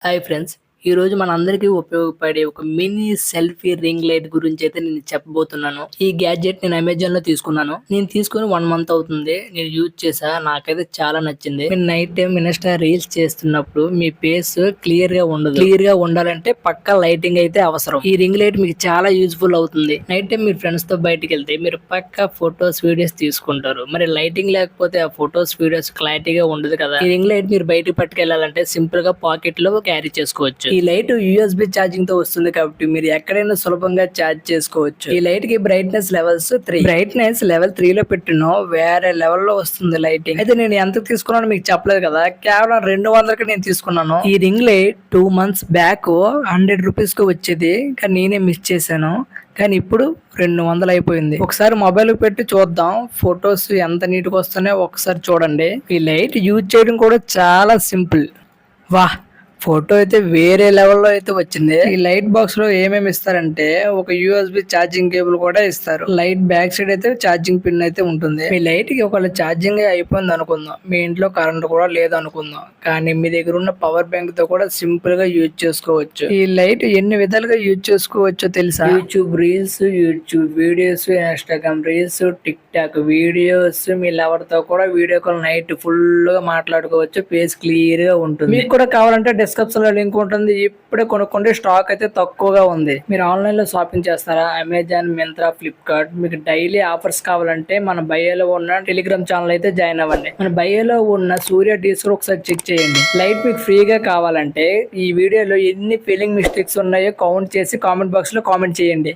Hi friends. ఈరోజు మనందరికీ ఉపయోగపడే ఒక మినీ సెల్ఫీ రింగ్ లైట్ గురించి అయితే నేను చెప్పబోతున్నాను. ఈ గ్యాడ్జెట్ నేను అమెజాన్‌లో తీసుకున్నాను. నేను తీసుకొని 1 మంత్ అవుతుంది. నేను యూజ్ చేశా. నాకైతే చాలా నచ్చింది. మీరు నైట్ టైమ్ ఇన్‌స్టా రీల్స్ చేస్తున్నప్పుడు మీ ఫేస్ క్లియర్‌గా ఉండదు. క్లియర్‌గా ఉండాలంటే పక్కా లైటింగ్ అయితే అవసరం. ఈ రింగ్ లైట్ మీకు చాలా యూజ్‌ఫుల్ అవుతుంది. నైట్ టైమ్ మీరు ఫ్రెండ్స్‌తో బయటికెళ్తే మీరు పక్కా ఫోటోస్, వీడియోస్ తీసుకుంటారు. మరి లైటింగ్ లేకపోతే ఆ ఫోటోస్, వీడియోస్ క్లారిటీగా ఉండదు కదా! ఈ రింగ్ లైట్ మీరు బయటికి పట్టుకెళ్ళాలంటే సింపుల్‌గా పాకెట్‌లో క్యారీ చేసుకోవచ్చు. ఈ లైట్ యూఎస్బి ఛార్జింగ్ తో వస్తుంది కాబట్టి మీరు ఎక్కడైనా సులభంగా ఛార్జ్ చేసుకోవచ్చు. ఈ లైట్ కి బ్రైట్నెస్ లెవెల్స్ 3. బ్రైట్నెస్ లెవెల్ 3 లో పెట్టినో వేరే లెవెల్ లో వస్తుంది లైటింగ్. అయితే నేను ఎంత తీసుకున్నానో మీకు చెప్పలేదు కదా, కేవలం 200కి నేను తీసుకున్నాను. ఈ ring light 2 months back 100 rupees కు వచ్చేది, కానీ నేనే మిస్ చేశాను. కానీ ఇప్పుడు 200 అయిపోయింది. ఒకసారి మొబైల్ పెట్టి చూద్దాం ఫొటోస్ ఎంత నీట్ గా వస్తున్నాయో ఒకసారి చూడండి. ఈ లైట్ యూజ్ చేయడం కూడా చాలా సింపుల్. వాహ్, ఫోటో అయితే వేరే లెవెల్లో అయితే వచ్చింది. ఈ లైట్ బాక్స్ లో ఏమేమి ఇస్తారంటే ఒక యూఎస్బి ఛార్జింగ్ కేబుల్ కూడా ఇస్తారు. లైట్ బ్యాక్ సైడ్ అయితే ఛార్జింగ్ పిన్ అయితే ఉంటుంది. మీ లైట్ కి ఒకవేళ ఛార్జింగ్ అయిపోయింది అనుకుందాం, మీ ఇంట్లో కరెంట్ కూడా లేదు అనుకుందాం, కానీ మీ దగ్గర ఉన్న పవర్ బ్యాంక్ తో కూడా సింపుల్ గా యూజ్ చేసుకోవచ్చు. ఈ లైట్ ఎన్ని విధాలుగా యూజ్ చేసుకోవచ్చో తెలుసా? YouTube reels, YouTube videos, Instagram reels, TikTok videos, మీ లవర్ తో కూడా వీడియో కాల్ నైట్ ఫుల్ గా మాట్లాడుకోవచ్చు. ఫేస్ క్లియర్ గా ఉంటుంది. మీకు కూడా కావాలంటే డిస్క్రిప్షన్ లో లింక్ ఉంటుంది. ఇప్పుడే కొనుక్కోండి. స్టాక్ అయితే తక్కువగా ఉంది. మీరు ఆన్లైన్ లో షాపింగ్ చేస్తారా? Amazon, Myntra, Flipkart. మీకు డైలీ ఆఫర్స్ కావాలంటే మన బయోలో ఉన్న టెలిగ్రామ్ ఛానల్ అయితే జాయిన్ అవ్వండి. మన బయోలో ఉన్న సూర్య డీల్స్ ఒకసారి చెక్ చేయండి. లైట్ మీకు ఫ్రీగా కావాలంటే ఈ వీడియోలో ఎన్ని ఫీలింగ్ మిస్టేక్స్ ఉన్నాయో కౌంట్ చేసి కామెంట్ బాక్స్ లో కామెంట్ చేయండి.